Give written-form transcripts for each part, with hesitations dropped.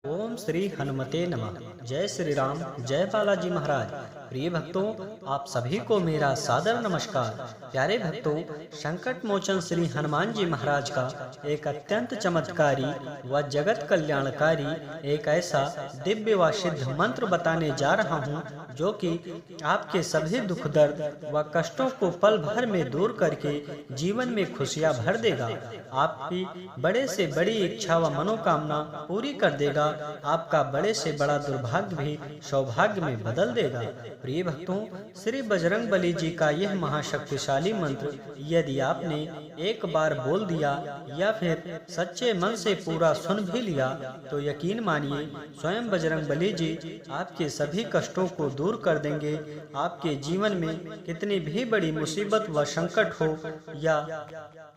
ओम श्री हनुमते नमः। जय श्री राम, जय बालाजी महाराज। प्रिय भक्तों, आप सभी को मेरा सादर नमस्कार। प्यारे भक्तों, संकट मोचन श्री हनुमान जी महाराज का एक अत्यंत चमत्कारी व जगत कल्याणकारी एक ऐसा दिव्य व सिद्ध मंत्र बताने जा रहा हूँ जो कि आपके सभी दुख दर्द व कष्टों को पल भर में दूर करके जीवन में खुशियाँ भर देगा। आपकी बड़े से बड़ी इच्छा व मनोकामना पूरी कर देगा। आपका बड़े से बड़ा दुर्भाग्य भी सौभाग्य में बदल देगा। प्रिय भक्तों, श्री बजरंग बली जी का यह महाशक्तिशाली मंत्र यदि आपने एक बार बोल दिया या फिर सच्चे मन से पूरा सुन भी लिया तो यकीन मानिए स्वयं बजरंग बली जी आपके सभी कष्टों को दूर कर देंगे। आपके जीवन में कितनी भी बड़ी मुसीबत व संकट हो या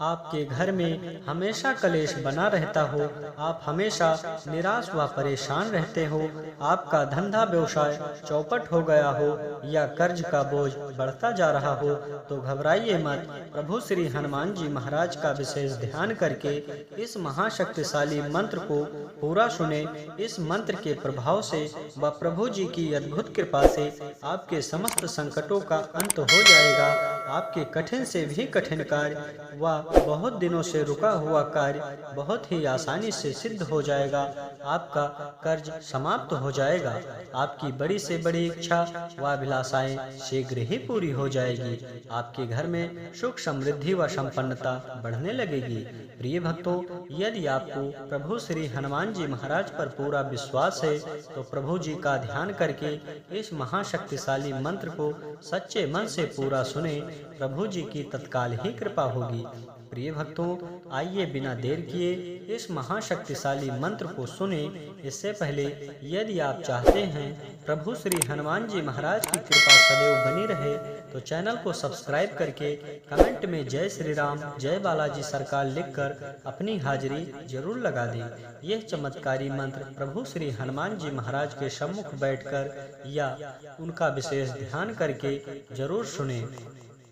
आपके घर में हमेशा कलेश बना रहता हो, आप हमेशा निराश व परेशान रहते हो, आपका धंधा व्यवसाय चौपट हो गया हो या कर्ज का बोझ बढ़ता जा रहा हो, तो घबराइए मत। प्रभु श्री हनुमान जी महाराज का विशेष ध्यान करके इस महाशक्तिशाली मंत्र को पूरा सुने। इस मंत्र के प्रभाव से व प्रभु जी की अद्भुत कृपा से आपके समस्त संकटों का अंत हो जाएगा। आपके कठिन से भी कठिन कार्य व बहुत दिनों से रुका हुआ कार्य बहुत ही आसानी से सिद्ध हो जाएगा। आपका कर्ज समाप्त हो जाएगा। आपकी बड़ी से बड़ी इच्छा व अभिलाषाएं शीघ्र ही पूरी हो जाएगी। आपके घर में सुख समृद्धि व संपन्नता बढ़ने लगेगी। प्रिय भक्तों, यदि आपको प्रभु श्री हनुमान जी महाराज पर पूरा विश्वास है तो प्रभु जी का ध्यान करके इस महाशक्तिशाली मंत्र को सच्चे मन से पूरा सुने। प्रभु जी की तत्काल ही कृपा होगी। प्रिय भक्तों, आइए बिना देर किए इस महाशक्तिशाली मंत्र को सुने। इससे पहले यदि आप चाहते हैं प्रभु श्री हनुमान जी महाराज की कृपा सदैव बनी रहे तो चैनल को सब्सक्राइब करके कमेंट में जय श्री राम, जय बालाजी सरकार लिखकर अपनी हाजिरी जरूर लगा दें। यह चमत्कारी मंत्र प्रभु श्री हनुमान जी महाराज के सम्मुख बैठकर या उनका विशेष ध्यान करके जरूर सुने।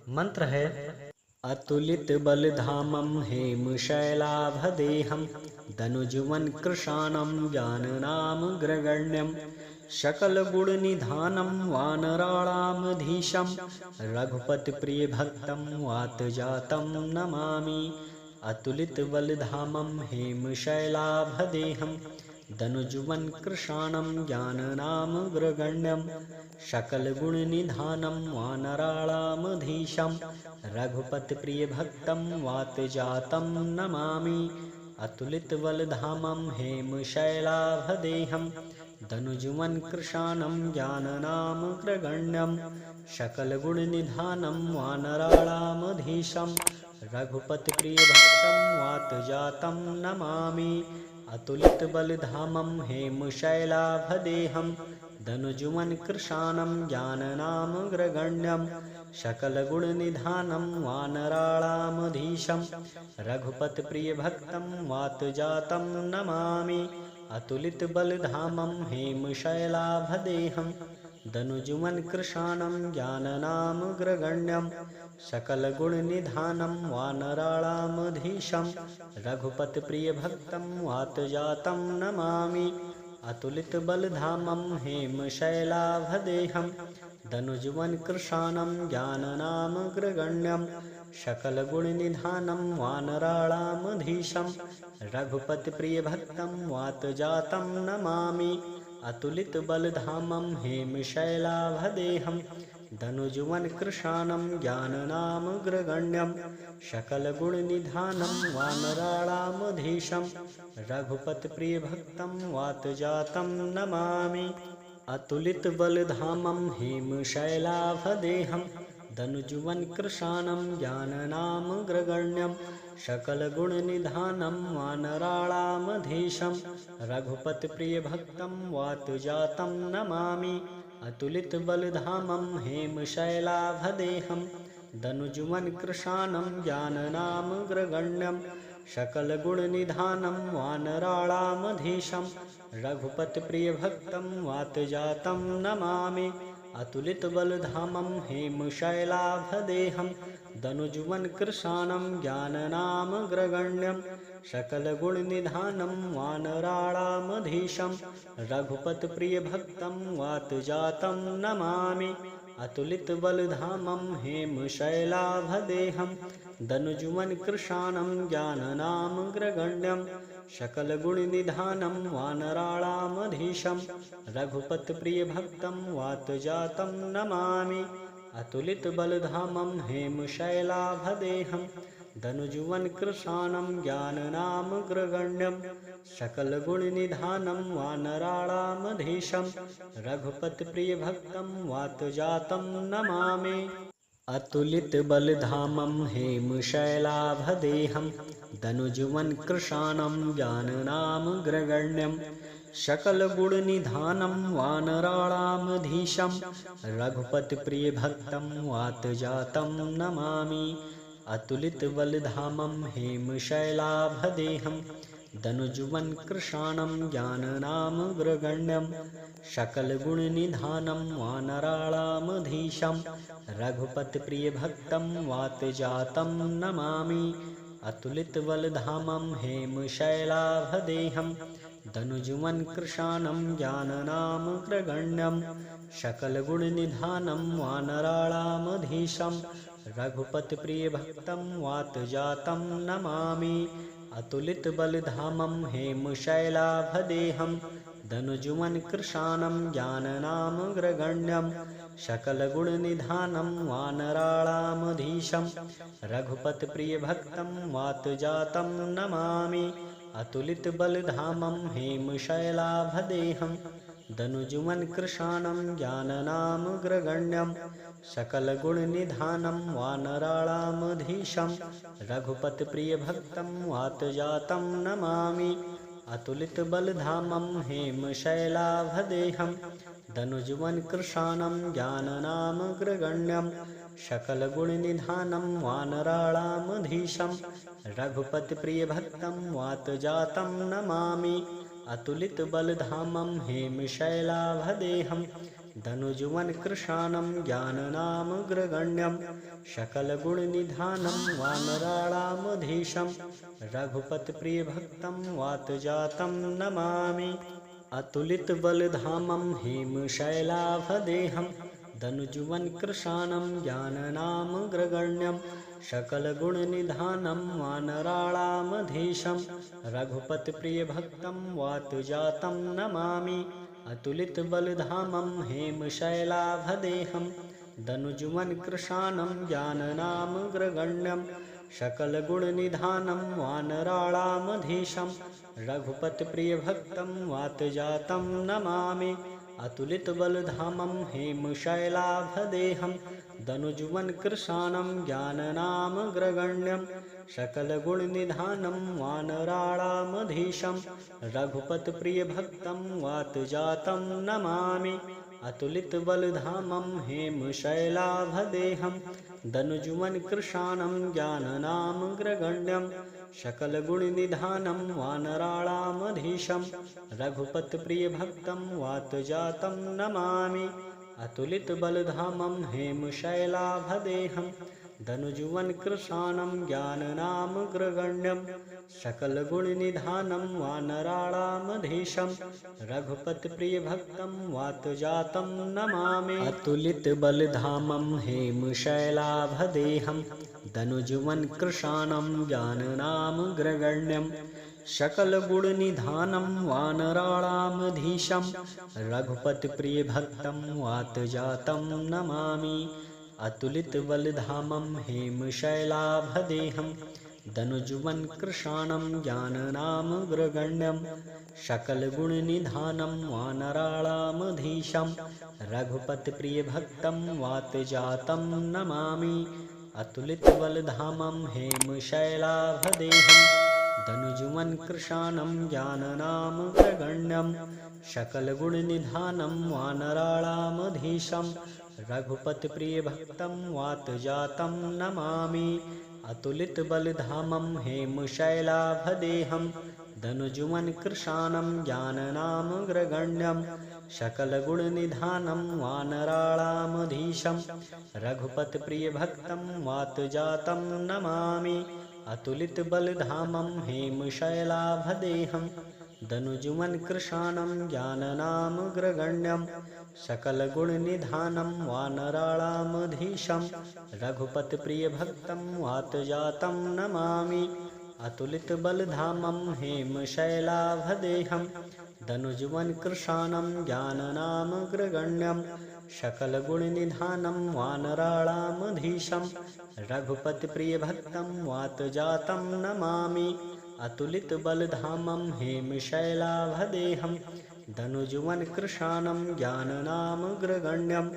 मंत्र है: अतुलित बलधामं हेमशैलाभदेहं धनुजुवन कृशानं ज्ञाननामग्रगण्यं सकलगुणनिधानं वानराणामधीशं रघुपतिप्रियभक्तं वातजातं नमामि। अतुलित बलधामं हेमशैलाभदेहं धनुजुवन कृशानं ज्ञाननामग्रगण्यं सकलगुणनिधानं वानराणामधीशं रघुपतिप्रियभक्तं वातजातं नमामि। अतुलित बलधामं हेमशैलाभदेहं धनुजुवन कृशानं ज्ञाननामग्रगण्यं सकलगुणनिधानं वानराणामधीशं रघुपतिप्रियभक्तं वातजातं नमामि। अतुलित बलधामं हेमशैलाभदेहं धनुजुवन कृशानं ज्ञाननामग्रगण्यं सकलगुणनिधानं वानराणामधीशं रघुपतिप्रियभक्तं वातजातं नमामि। अतुलित बलधामं हेमशैलाभदेहं धनुजुवन कृशानं ज्ञाननामग्रगण्यं सकलगुणनिधानं वानराणामधीशं रघुपतिप्रियभक्तं वातजातं नमामि। अतुलित बलधामं हेमशैलाभदेहं धनुजुवन कृशानं ज्ञाननामग्रगण्यं सकलगुणनिधानं वानराणामधीशं रघुपतिप्रियभक्तं वातजातं नमामि। अतुलित बलधामं हेमशैलाभदेहं धनुजुवन कृशानं ज्ञाननामग्रगण्यं सकलगुणनिधानं वानराणामधीशं रघुपतिप्रियभक्तं वातजातं नमामि। अतुलित बलधामं हेमशैलाभदेहं धनुजुवन कृशानं ज्ञाननामग्रगण्यं सकलगुणनिधानं वानराणामधीशं रघुपतिप्रियभक्तं वातजातं नमामि। अतुलित बलधामं हेमशैलाभदेहं धनुजुवन कृशानं ज्ञाननामग्रगण्यं सकलगुणनिधानं वानराणामधीशं रघुपतिप्रियभक्तं वातजातं नमामि। अतुलित बलधामं हेमशैलाभदेहं धनुजुवन कृशानं ज्ञाननामग्रगण्यं सकलगुणनिधानं वानराणामधीशं रघुपतिप्रियभक्तं वातजातं नमामि। अतुलितबलधामं हेमशैलाभदेहं धनुजुवन कृशानं ज्ञाननामग्रगण्यं सकलगुणनिधानं वानराणामधीशं रघुपतिप्रियभक्तं वातजातं नमामि। अतुलितबलधामं हेमशैलाभदेहं धनुजुवन कृशानं ज्ञाननामग्रगण्यं सकलगुणनिधानं वानराणामधीशं रघुपतिप्रियभक्तं वातजातं नमामि। अतुलितबलधामं हेमशैलाभदेहं धनुजुवन कृशानं ज्ञाननामग्रगण्यं सकलगुणनिधानं वानराणामधीशं रघुपतिप्रियभक्तं वातजातं नमामि। अतुलितबलधामं हेमशैलाभदेहं धनुजुवन कृशानं ज्ञाननामग्रगण्यं सकलगुणनिधानं वानराणामधीशं रघुपतिप्रियभक्तं वातजातं नमामि। अतुलितबलधामं हेमशैलाभदेहं धनुजुवन कृशानं ज्ञाननामग्रगण्यं सकलगुणनिधानं वानराणामधीशं रघुपतिप्रियभक्तं वातजातं नमामि। अतुलितबलधामं हेमशैलाभदेहं धनुजुवन कृशानं ज्ञाननामग्रगण्यं सकलगुणनिधानं वानराणामधीशं रघुपतिप्रियभक्तं वातजातं नमामि। अतुलितबलधामं हेमशैलाभदेहं धनुजुवन कृशानं ज्ञाननामग्रगण्यं सकलगुणनिधानं वानराणामधीशं रघुपतिप्रियभक्तं वातजातं नमामि। अतुलितबलधामं हेमशैलाभदेहं धनुजुवन कृशानं ज्ञाननामग्रगण्यं सकलगुणनिधानं वानराणामधीशं रघुपतिप्रियभक्तं वातजातं नमामि। अतुलितबलधामं हेमशैलाभदेहं धनुजुवन कृशानं ज्ञाननामग्रगण्यं सकलगुणनिधानं वानराणामधीशं रघुपतिप्रियभक्तं वातजातं नमामि। अतुलितबलधामं हेमशैलाभदेहं धनुजुवन कृशानं ज्ञाननामग्रगण्यं सकलगुणनिधानं वानराणामधीशं रघुपतिप्रियभक्तं वातजातं नमामि। अतुलितबलधामं हेमशैलाभदेहं धनुजुवन कृशानं ज्ञाननामग्रगण्यं सकलगुणनिधानं वानराणामधीशं रघुपतिप्रियभक्तं वातजातं नमामि। अतुलितबलधामं हेमशैलाभदेहं धनुजुवन कृशानं ज्ञाननामग्रगण्यं सकलगुणनिधानं वानराणामधीशं रघुपतिप्रियभक्तं वातजातं नमामि। अतुलितबलधामं हेमशैलाभदेहं धनुजुवन कृशानं ज्ञाननामग्रगण्यं सकलगुणनिधानं वानराणामधीशं रघुपतिप्रियभक्तं वातजातं नमामि। अतुलितबलधामं हेमशैलाभदेहं धनुजुवन कृशानं ज्ञाननामग्रगण्यं सकलगुणनिधानं वानराणामधीशं रघुपतिप्रियभक्तं वातजातं नमामि। अतुलितबलधामं हेमशैलाभदेहं धनुजुवन कृशानं ज्ञाननामग्रगण्यं सकलगुणनिधानं वानराणामधीशं रघुपतिप्रियभक्तं वातजातं नमामि। अतुलितबलधामं हेमशैलाभदेहं धनुजुवन कृशानं ज्ञाननामग्रगण्यं सकलगुणनिधानं वानराणामधीशं रघुपतिप्रियभक्तं वातजातं नमामि। अतुलितबलधामं हेमशैलाभदेहं धनुजुवन कृशानं ज्ञाननामग्रगण्यं सकलगुणनिधानं वानराणामधीशं रघुपतिप्रियभक्तं वातजातं नमामि। अतुलितबलधामं हेमशैलाभदेहं धनुजुमन कृशानं ज्ञाननामग्रगण्यं सकलगुणनिधानं वानराणामधीशं रघुपतिप्रियभक्तं वातजातं नमामि अतुलितबलधामं हेमशैलाभदेहं धनुजुमन कृशानं ज्ञाननामग्रगण्यं सकलगुणनिधानं वानराणामधीशं रघुपतिप्रियभक्तं वातजातं नमामि अतुलितबलधामं हेमशैलाभदेहं धनुजुमन कृशानं ज्ञाननामग्रगण्यं सकलगुणनिधानं वानराणामधीशं रघुपतिप्रियभक्तं वातजातं नमामि अतुलितबलधामं हेमशैलाभदेहं धनुजुमन कृशानं ज्ञाननामग्रगण्यं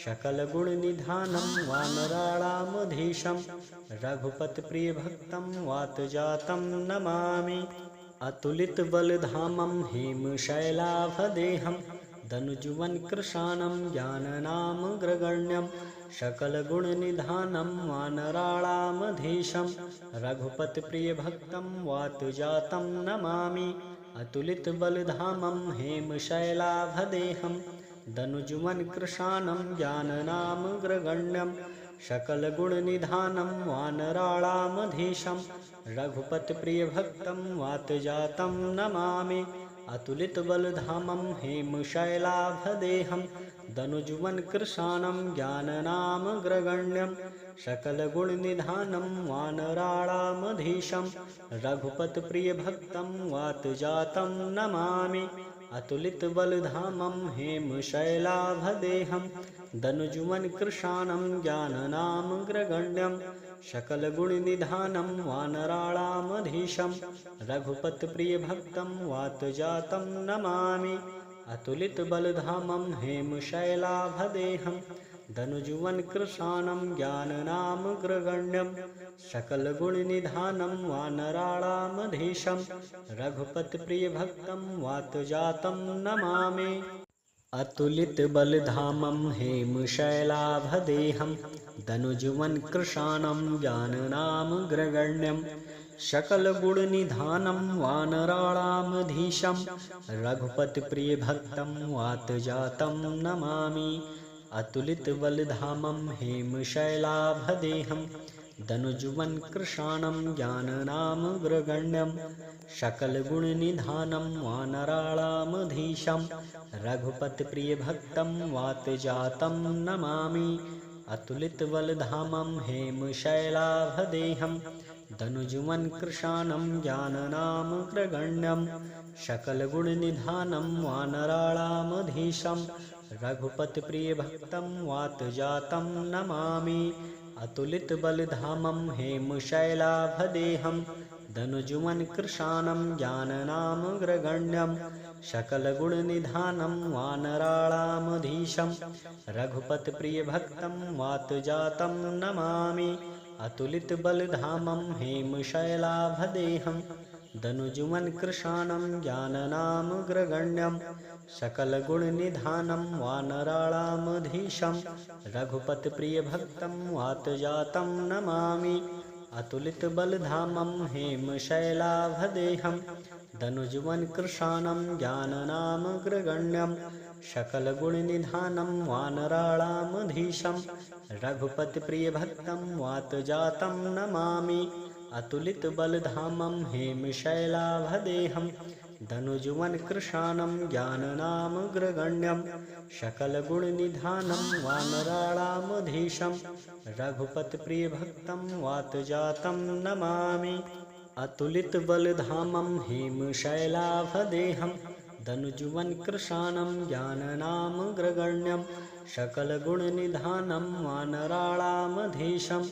सकलगुणनिधानं वानराणामधीशं रघुपतिप्रियभक्तं वातजातं नमामि अतुलितबलधामं हेमशैलाभदेहं धनुजुमन कृशानं ज्ञाननामग्रगण्यं सकलगुणनिधानं वानराणामधीशं रघुपतिप्रियभक्तं वातजातं नमामि अतुलितबलधामं हेमशैलाभदेहं धनुजुमन कृशानं ज्ञाननामग्रगण्यं सकलगुणनिधानं वानराणामधीशं रघुपतिप्रियभक्तं वातजातं नमामि अतुलितबलधामं हेमशैलाभदेहं धनुजुमन कृशानं ज्ञाननामग्रगण्यं सकलगुणनिधानं वानराणामधीशं रघुपतिप्रियभक्तं वातजातं नमामि अतुलितबलधामं हेमशैलाभदेहं धनुजुमन कृशानं ज्ञाननामग्रगण्यं सकलगुणनिधानं वानराणामधीशं रघुपतिप्रियभक्तं वातजातं नमामि अतुलितबलधामं हेमशैलाभदेहं धनुजुमन कृशानं ज्ञाननामग्रगण्यं सकलगुणनिधानं वानराणामधीशं रघुपतिप्रियभक्तं वातजातं नमामि अतुलितबलधामं हेमशैलाभदेहं धनुजुमन कृशानं ज्ञाननामग्रगण्यं सकलगुणनिधानं वानराणामधीशं रघुपतिप्रियभक्तं वातजातं नमामि अतुलितबलधामं हेमशैलाभदेहं धनुजुमन कृशानं ज्ञाननामग्रगण्यं सकलगुणनिधानं वानराणामधीशं रघुपतिप्रियभक्तं वातजातं नमामि अतुलितबलधामं हेमशैलाभदेहं धनुजुमन कृशानं ज्ञाननामग्रगण्यं सकलगुणनिधानं वानराणामधीशं रघुपतिप्रियभक्तं वातजातं नमामि अतुलितबलधामं हेमशैलाभदेहं धनुजुमन कृशानं ज्ञाननामग्रगण्यं सकलगुणनिधानं वानराणामधीशं रघुपतिप्रियभक्तं वातजातं नमामि अतुलितबलधामं हेमशैलाभदेहं धनुजुमन कृशानं ज्ञाननामग्रगण्यं सकलगुणनिधानं वानराणामधीशं रघुपतिप्रियभक्तं वातजातं नमामि अतुलितबलधामं हेमशैलाभदेहं धनुजुमन कृशानं ज्ञाननामग्रगण्यं सकलगुणनिधानं वानराणामधीशं रघुपतिप्रियभक्तं वातजातं नमामि अतुलितबलधामं हेमशैलाभदेहं धनुजुमन कृशानं ज्ञाननामग्रगण्यं सकलगुणनिधानं वानराणामधीशं रघुपतिप्रियभक्तं वातजातं नमामि अतुलितबलधामं हेमशैलाभदेहं धनुजुमन कृशानं ज्ञाननामग्रगण्यं सकलगुणनिधानं वानराणामधीशं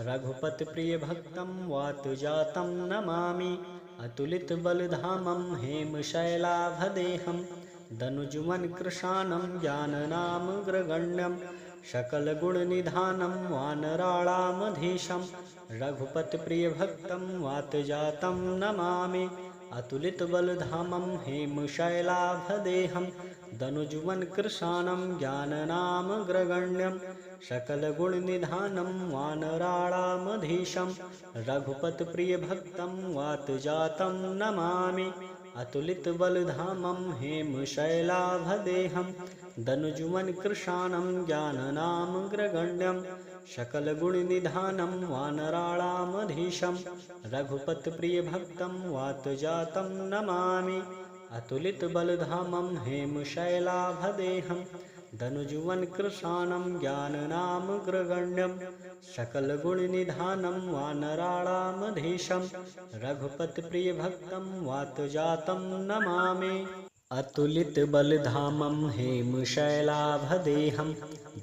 रघुपतिप्रियभक्तं वातजातं नमामि अतुलितबलधामं हेमशैलाभदेहं धनुजुमन कृशानं ज्ञाननामग्रगण्यं सकलगुणनिधानं वानराणामधीशं रघुपतिप्रियभक्तं वातजातं नमामि अतुलितबलधामं हेमशैलाभदेहं दनुजुवनकृशानं ज्ञाननामग्रगण्यं सकलगुणनिधानं वानराणामधीशं रघुपतिप्रियभक्तं वातजातं नमामि। अतुलितबलधामं हेमशैलाभदेहं दनुजुवनकृशानं ज्ञाननामग्रगण्यं सकलगुणनिधानं वानराणामधीशं रघुपतिप्रियभक्तं वातजातं नमामि। अतुलितबलधामं हेमशैलाभदेहं दनुजुवनकृशानं ज्ञाननामग्रगण्यं सकलगुणनिधानं वानराणामधीशं रघुपतिप्रियभक्तं वातजातं नमामि। अतुलितबलधामं हेमशैलाभदेहं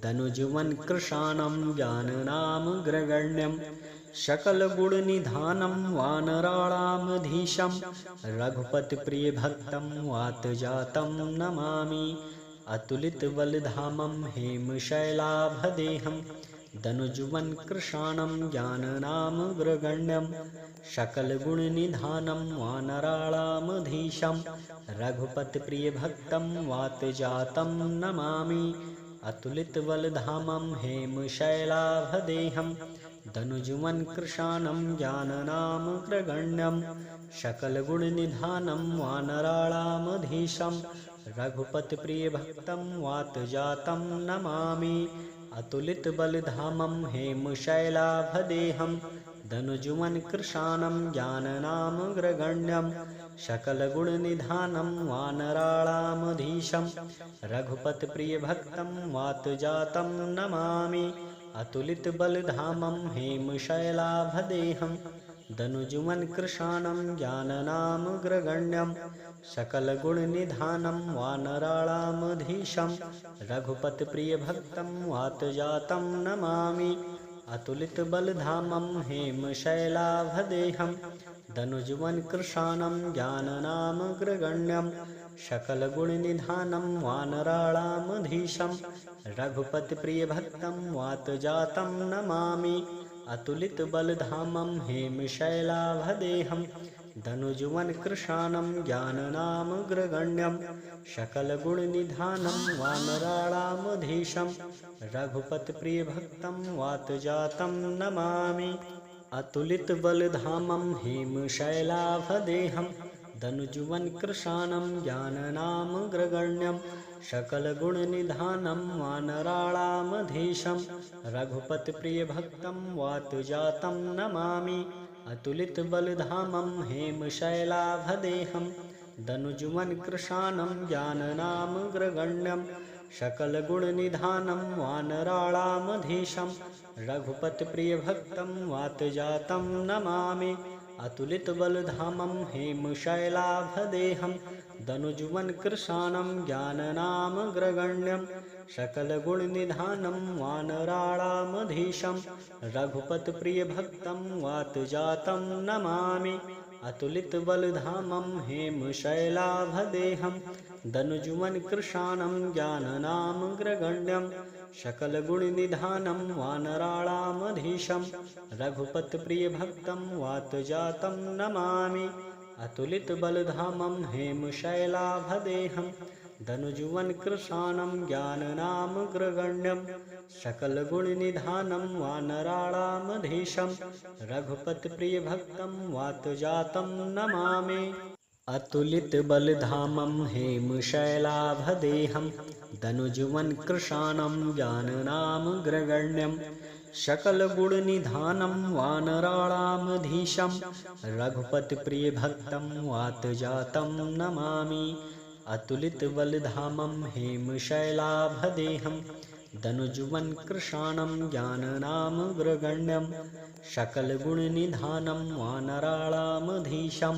दनुजुवनकृशानं ज्ञाननामग्रगण्यं सकलगुणनिधानं वानराणामधीशं रघुपतिप्रियभक्तं वातजातं नमामि। अतुलितबलधामं हेमशैलाभदेहं दनुजुवनकृशानं ज्ञाननामग्रगण्यं सकलगुणनिधानं वानराणामधीशं रघुपतिप्रियभक्तं वातजातं नमामि। अतुलितबलधामं हेमशैलाभदेहं दनुजुवनकृशानं ज्ञाननामग्रगण्यं सकलगुणनिधानं वानराणामधीशं रघुपतिप्रियभक्तं वातजातं नमामि। अतुलितबलधामं हेमशैलाभदेहं दनुजुवनकृशानं ज्ञाननामग्रगण्यं सकलगुणनिधानं वानराणामधीशं रघुपतिप्रियभक्तं वातजातं नमामि। अतुलितबलधामं हेमशैलाभदेहं दनुजुवनकृशानं ज्ञाननामग्रगण्यं सकलगुणनिधानं वानराणामधीशं रघुपतिप्रियभक्तं वातजातं नमामि। अतुलितबलधामं हेमशैलाभदेहं दनुजुवनकृशानं ज्ञाननामग्रगण्यं सकलगुणनिधानं वानराणामधीशं रघुपतिप्रियभक्तं वातजातं नमामि। अतुलितबलधामं हेमशैलाभदेहं दनुजुवनकृशानं ज्ञाननामग्रगण्यं सकलगुणनिधानं वानराणामधीशं रघुपतिप्रियभक्तं वातजातं नमामि। अतुलितबलधामं हेमशैलाभदेहं दनुजुवनकृशानं ज्ञाननामग्रगण्यं सकलगुणनिधानं वानराणामधीशं रघुपतिप्रियभक्तं वातजातं नमामि। अतुलितबलधामं हेमशैलाभदेहं दनुजुवनकृशानं ज्ञाननामग्रगण्यं सकलगुणनिधानं वानराणामधीशं रघुपतिप्रियभक्तं वातजातं नमामि। अतुलितबलधामं हेमशैलाभदेहं दनुजुवनकृशानं ज्ञाननामग्रगण्यं सकलगुणनिधानं वानराणामधीशं रघुपतिप्रियभक्तं वातजातं नमामि। अतुलितबलधामं हेमशैलाभदेहं दनुजुवनकृशानं ज्ञाननामग्रगण्यं सकलगुणनिधानं वानराणामधीशं रघुपतिप्रियभक्तं वातजातं नमामि। अतुलितबलधामं हेमशैलाभदेहं दनुजुवनकृशानं ज्ञाननामग्रगण्यं सकलगुणनिधानं वानराणामधीशं रघुपतिप्रियभक्तं वातजातं नमामि। अतुलितबलधामं हेमशैलाभदेहं दनुजुवनकृशानं ज्ञाननामग्रगण्यं सकलगुणनिधानं वानराणामधीशं रघुपतिप्रियभक्तं वातजातं नमामि। अतुलितबलधामं हेमशैलाभदेहं दनुजुवनकृशानं ज्ञाननामग्रगण्यं सकलगुणनिधानं वानराणामधीशं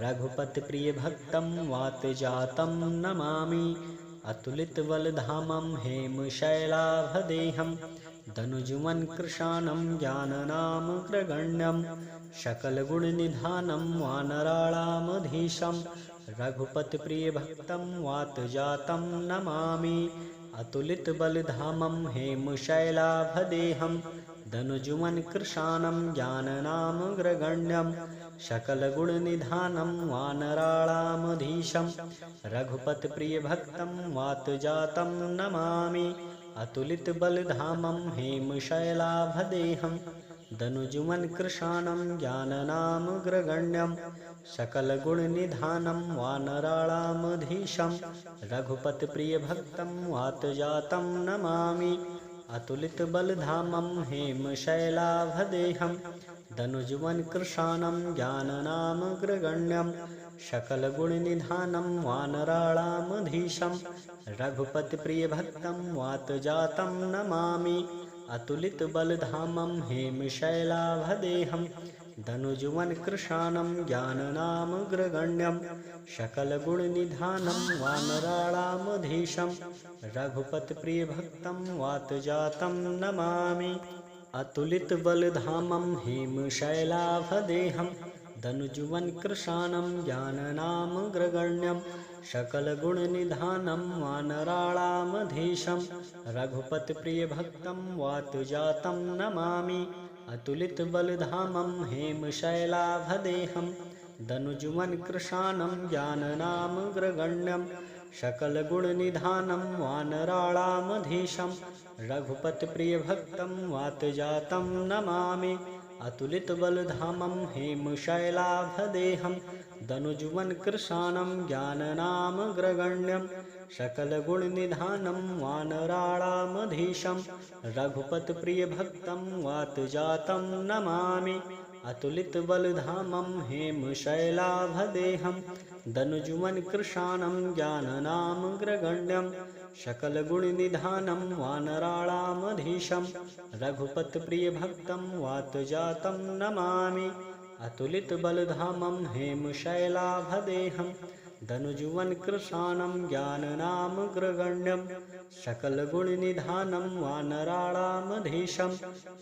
रघुपतिप्रियभक्तं वातजातं नमामि। अतुलितबलधामं हेमशैलाभदेहं दनुजुवनकृशानं ज्ञाननामग्रगण्यं सकलगुणनिधानं वानराणामधीशं रघुपतिप्रियभक्तं वातजातं नमामि। अतुलितबलधामं हेमशैलाभदेहं धनुजुमन कृशानं ज्ञाननामग्रगण्यं सकलगुणनिधानं वानराणामधीशं रघुपतिप्रियभक्तं वातजातं नमामि। अतुलितबलधामं हेमशैलाभदेहं धनुजुमन कृशानं ज्ञाननामग्रगण्यं सकलगुणनिधानं वानराणामधीशं रघुपतिप्रियभक्तं वातजातं नमामि। अतुलितबलधामं हेमशैलाभदेहं धनुजुमन कृशानं ज्ञाननामग्रगण्यं सकलगुणनिधानं वानराणामधीशं रघुपतिप्रियभक्तं वातजातं नमामि। अतुलितबलधामं हेमशैलाभदेहं धनुजुमन कृशानं ज्ञाननामग्रगण्यं सकलगुणनिधानं वानराणामधीशं रघुपतिप्रियभक्तं वातजातं नमामि। अतुलितबलधामं हेमशैलाभदेहं धनुजुमन कृशानं ज्ञाननामग्रगण्यं सकलगुणनिधानं वानराणामधीशं रघुपतिप्रियभक्तं वातजातं नमामि। अतुलितबलधामं हेमशैलाभदेहं धनुजुमन कृशानं ज्ञाननामग्रगण्यं सकलगुणनिधानं वानराणामधीशं रघुपतिप्रियभक्तं वातजातं नमामि। अतुलितबलधामं हेमशैलाभदेहं धनुजुमन कृशानं ज्ञाननामग्रगण्यं सकलगुणनिधानं वानराणामधीशं रघुपतिप्रियभक्तं वातजातं नमामि। अतुलितबलधामं हेमशैलाभदेहं धनुजुमन कृशानं ज्ञाननामग्रगण्यं सकलगुणनिधानं वानराणामधीशं रघुपतिप्रियभक्तं वातजातं नमामि। अतुलितबलधामं हेमशैलाभदेहं धनुजुमन कृशानं ज्ञाननामग्रगण्यं सकलगुणनिधानं वानराणामधीशं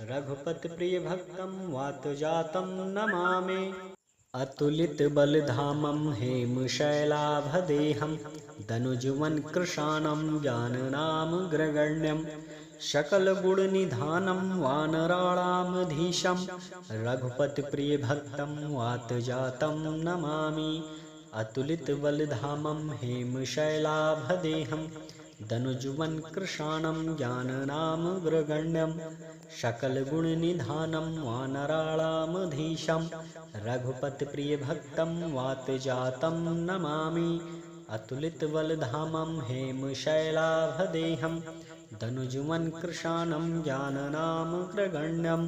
रघुपतिप्रियभक्तं वातजातं नमामि। अतुलितबलधामं हेमशैलाभदेहं धनुजुमन कृशानं ज्ञाननामग्रगण्यं सकलगुणनिधानं वानराणामधीशं रघुपतिप्रियभक्तं वातजातं नमामि। अतुलितबलधामं हेमशैलाभदेहं धनुजुमन कृशानं ज्ञाननामग्रगण्यं सकलगुणनिधानं वानराणामधीशं रघुपतिप्रियभक्तं वातजातं नमामि। अतुलितबलधामं हेमशैलाभदेहं धनुजुमन कृशानं ज्ञाननामग्रगण्यं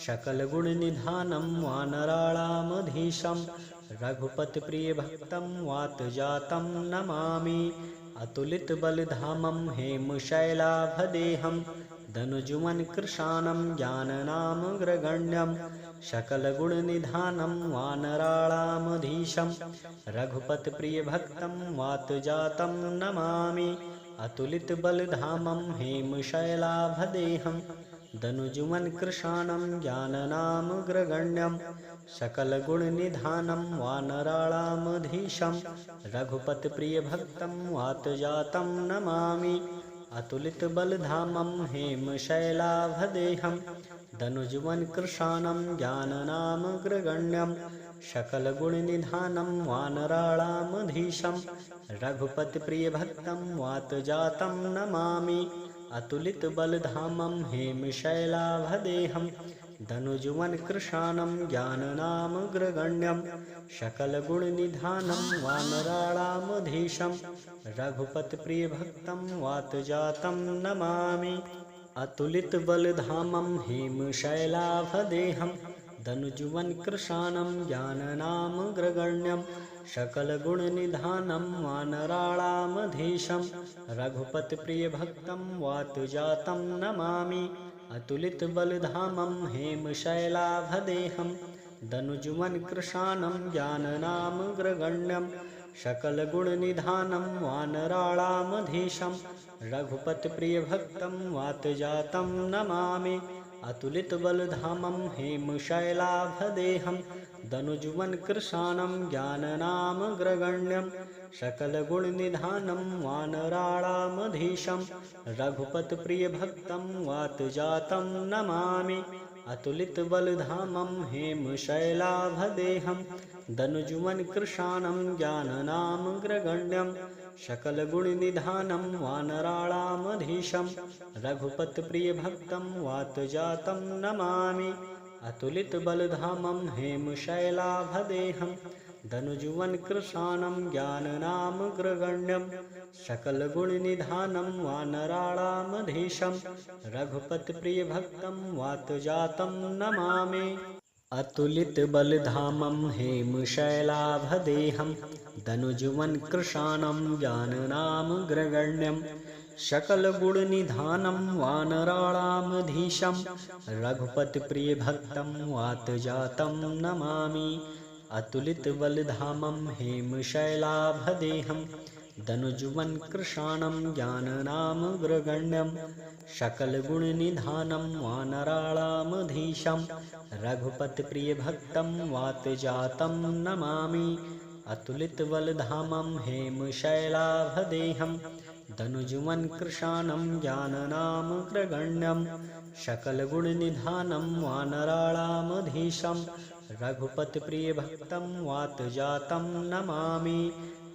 सकलगुणनिधानं वानराणामधीशं रघुपतिप्रियभक्तं वातजातं नमामि। अतुलितबलधामं हेमशैलाभदेहं धनुजुमन कृशानं ज्ञाननामग्रगण्यं सकलगुणनिधानं वानराणामधीशं रघुपतिप्रियभक्तं वातजातं नमामि। अतुलितबलधामं हेमशैलाभदेहं धनुजुमन कृशानं ज्ञाननामग्रगण्यं सकलगुणनिधानं वानराणामधीशं रघुपतिप्रियभक्तं वातजातं नमामि। अतुलितबलधामं हेमशैलाभदेहं धनुजुमन कृशानं ज्ञाननामग्रगण्यं सकलगुणनिधानं वानराणामधीशं रघुपतिप्रियभक्तं वातजातं नमामि। अतुलितबलधामं हेमशैलाभदेहं धनुजुमन कृशानं ज्ञाननामग्रगण्यं सकलगुणनिधानं वानराणामधीशं रघुपतिप्रियभक्तं वातजातं नमामि। अतुलितबलधामं हेमशैलाभदेहं धनुजुमन कृशानं ज्ञाननामग्रगण्यं सकलगुणनिधानं वानराणामधीशं रघुपतिप्रियभक्तं वातजातं नमामि। अतुलितबलधामं हेमशैलाभदेहं धनुजुमन कृशानं ज्ञाननामग्रगण्यं सकलगुणनिधानं वानराणामधीशं रघुपतिप्रियभक्तं वातजातं नमामि। अतुलितबलधामं हेमशैलाभदेहं धनुजुमन कृशानं ज्ञाननामग्रगण्यं सकलगुणनिधानं वानराणामधीशं रघुपतिप्रियभक्तं वातजातं नमामि। अतुलितबलधामं हेमशैलाभदेहं दनुजुमन्कृशानं ज्ञाननामग्रगण्यं सकलगुणनिधानं वानराणामधीशं रघुपतिप्रियभक्तं वातजातं नमामि। अतुलितबलधामं हेमशैलाभदेहं दनुजुवन्कृशानं ज्ञाननामग्रगण्यं सकलगुणनिधानं वानराणामधीशं रघुपतिप्रियभक्तं वातजातं नमामि। अतुलितबलधामं हेमशैलाभदेहं दनुजुवन्कृशानं ज्ञाननामग्रगण्यं सकलगुणनिधानं वानराणामधीशं रघुपतिप्रियभक्तं वातजातं नमामि। अतुलितबलधामं हेमशैलाभदेहं दनुजुवन्कृशानं ज्ञाननामग्रगण्यं सकलगुणनिधानं वानराणामधीशं रघुपतिप्रियभक्तं वातजातं नमामि। अतुलितबलधामं हेमशैलाभदेहं दनुजुवन्कृशानं ज्ञाननामग्रगण्यं सकलगुणनिधानं वानराणामधीशं रघुपतिप्रियभक्तं वातजातं नमामि।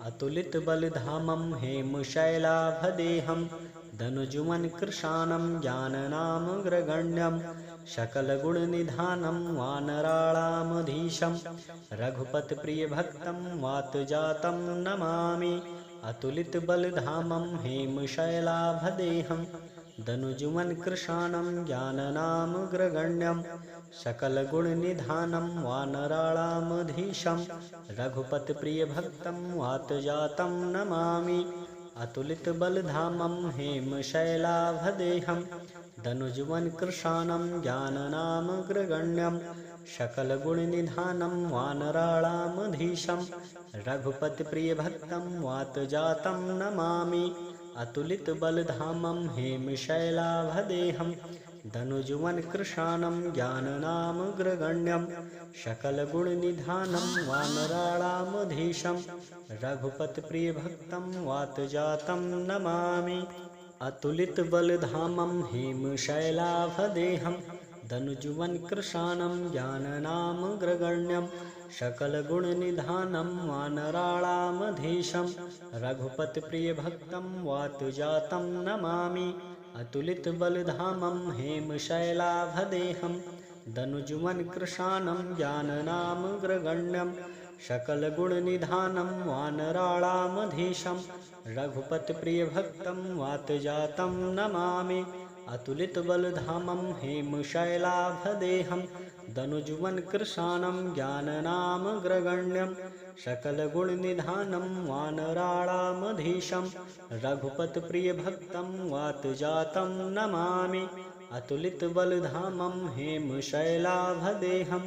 अतुलितबलधामं हेमशैलाभदेहं दनुजुवन्कृशानं ज्ञाननामग्रगण्यं सकलगुणनिधानं वानराणामधीशं रघुपतिप्रियभक्तं वातजातं नमामि। अतुलितबलधामं हेमशैलाभदेहं दनुजुवन्कृशानं ज्ञाननामग्रगण्यं सकलगुणनिधानं वानराणामधीशं रघुपतिप्रियभक्तं वातजातं नमामि। अतुलितबलधामं हेमशैलाभदेहं दनुजुवन्कृशानं ज्ञाननामग्रगण्यं सकलगुणनिधानं वानराणामधीशं रघुपतिप्रियभक्तं वातजातं नमामि। अतुलितबलधामं हेमशैलाभदेहं दनुजुवन्कृशानं ज्ञाननामग्रगण्यं सकलगुणनिधानं वानराणामधीशं रघुपतिप्रियभक्तं वातजातं नमामि। अतुलितबलधामं हेमशैलाभदेहं दनुजुवन्कृशानं ज्ञाननामग्रगण्यं सकलगुणनिधानं वानराणामधीशं रघुपतिप्रियभक्तं वातजातं नमामि। अतुलितबलधामं हेमशैलाभदेहं दनुजुवन्कृशानं ज्ञाननामग्रगण्यं सकलगुणनिधानं वानराणामधीशं रघुपतिप्रियभक्तं वातजातं नमामि। अतुलितबलधामं हेमशैलाभदेहं दनुजुवन्कृशानं ज्ञाननामग्रगण्यं सकलगुणनिधानं वानराणामधीशं रघुपतिप्रियभक्तं वातजातं नमामि। अतुलितबलधामं हेमशैलाभदेहं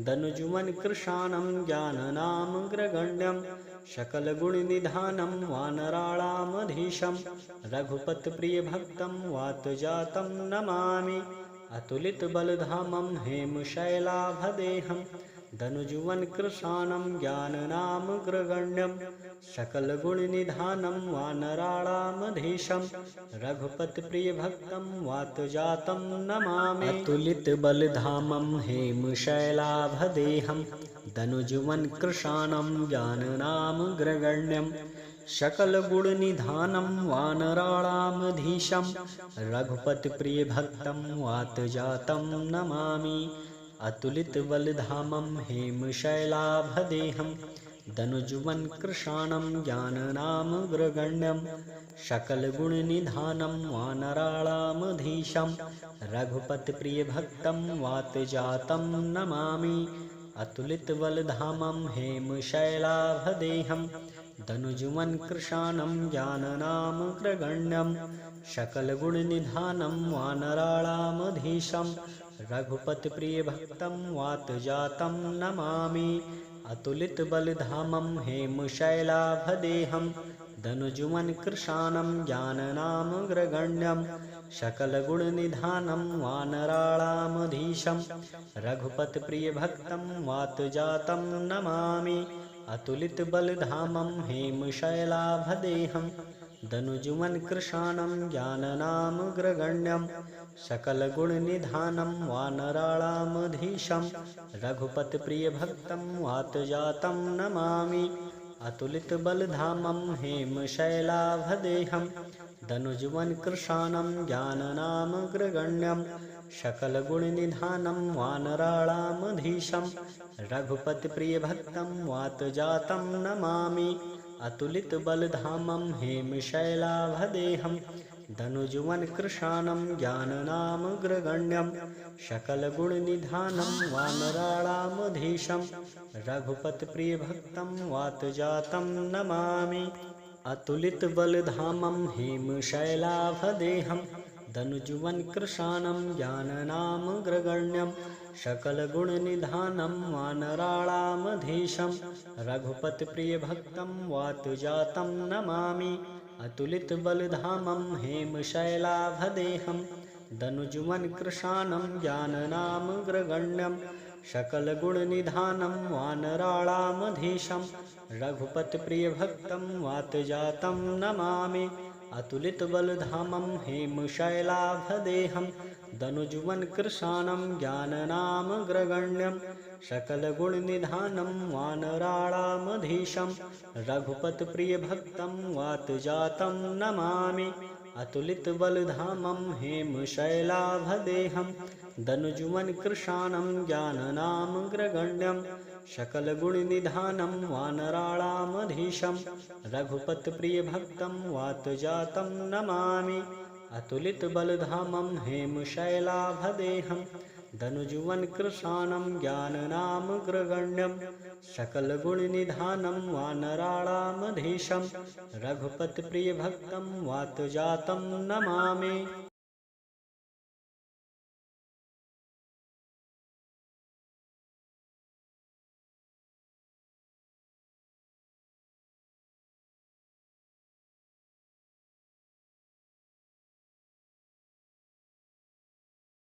दनुजुवन्कृशानं ज्ञाननामग्रगण्यं सकलगुणनिधानं वानराणामधीशं रघुपतिप्रियभक्तं वातजातं नमामि। अतुलितबलधामं हेमशैलाभदेहं दनुजुवन्कृशानं ज्ञाननामग्रगण्यं सकलगुणनिधानं वानराणामधीशं रघुपतिप्रियभक्तं वातजातं नमामि। अतुलितबलधामं हेमशैलाभदेहं दनुजुवन्कृशानं ज्ञाननामग्रगण्यं सकलगुणनिधानं वानराणामधीशं रघुपतिप्रियभक्तं वातजातं नमामि। अतुलितबलधामं हेमशैलाभदेहं दनुजुवन्कृशानं ज्ञाननामग्रगण्यं सकलगुणनिधानं वानराणामधीशं रघुपतिप्रियभक्तं वातजातं नमामि। अतुलितबलधामं हेमशैलाभदेहं दनुजुवन्कृशानं ज्ञाननामग्रगण्यं सकलगुणनिधानं वानराणामधीशं रघुपतिप्रियभक्तं वातजातं नमामि। अतुलितबलधामं हेमशैलाभदेहं दनुजुवन्कृशानं ज्ञाननामग्रगण्यं सकलगुणनिधानं वानराणामधीशं रघुपतिप्रियभक्तं वातजातं नमामि। अतुलितबलधामं हेमशैलाभदेहं दनुजुमन् कृशानं ज्ञाननामग्रगण्यं सकलगुणनिधानं वानराणामधीशं रघुपतिप्रियभक्तं वातजातं नमामि। अतुलितबलधामं हेमशैलाभदेहं दनुजुमन् कृशानं ज्ञाननामग्रगण्यं सकलगुणनिधानं वानराणामधीशं रघुपतिप्रियभक्तं वातजातं नमामि। अतुलितबलधामं हेमशैलाभदेहं दनुजुमन् कृशानं ज्ञाननामग्रगण्यं सकलगुणनिधानं वानराणामधीशं रघुपतिप्रियभक्तं वातजातं नमामि। अतुलितबलधामं हेमशैलाभदेहं दनुजुमन् कृशानं ज्ञाननामग्रगण्यं सकलगुणनिधानं वानराणामधीशं रघुपतिप्रियभक्तं वातजातं नमामि। अतुलितबलधामं हेमशैलाभदेहं दनुजुमन् कृशानं ज्ञाननामग्रगण्यं सकलगुणनिधानं वानराणामधीशं रघुपतिप्रियभक्तं वातजातं नमामि। अतुलितबलधामं हेमशैलाभदेहं दनुजुमन् कृशानं ज्ञाननामग्रगण्यं सकलगुणनिधानं वानराणामधीशं रघुपतिप्रियभक्तं वातजातं नमामि। अतुलितबलधामं हेमशैलाभदेहं दनुजुमन् कृशानं ज्ञाननामग्रगण्यं सकलगुणनिधानं वानराणामधीशं रघुपतिप्रियभक्तं वातजातं नमामि। अतुलितबलधामं हेमशैलाभदेहं दनुजुमन् कृशानं ज्ञाननामग्रगण्यं सकलगुणनिधानं वानराणामधीशं रघुपतिप्रियभक्तं वातजातं नमामि।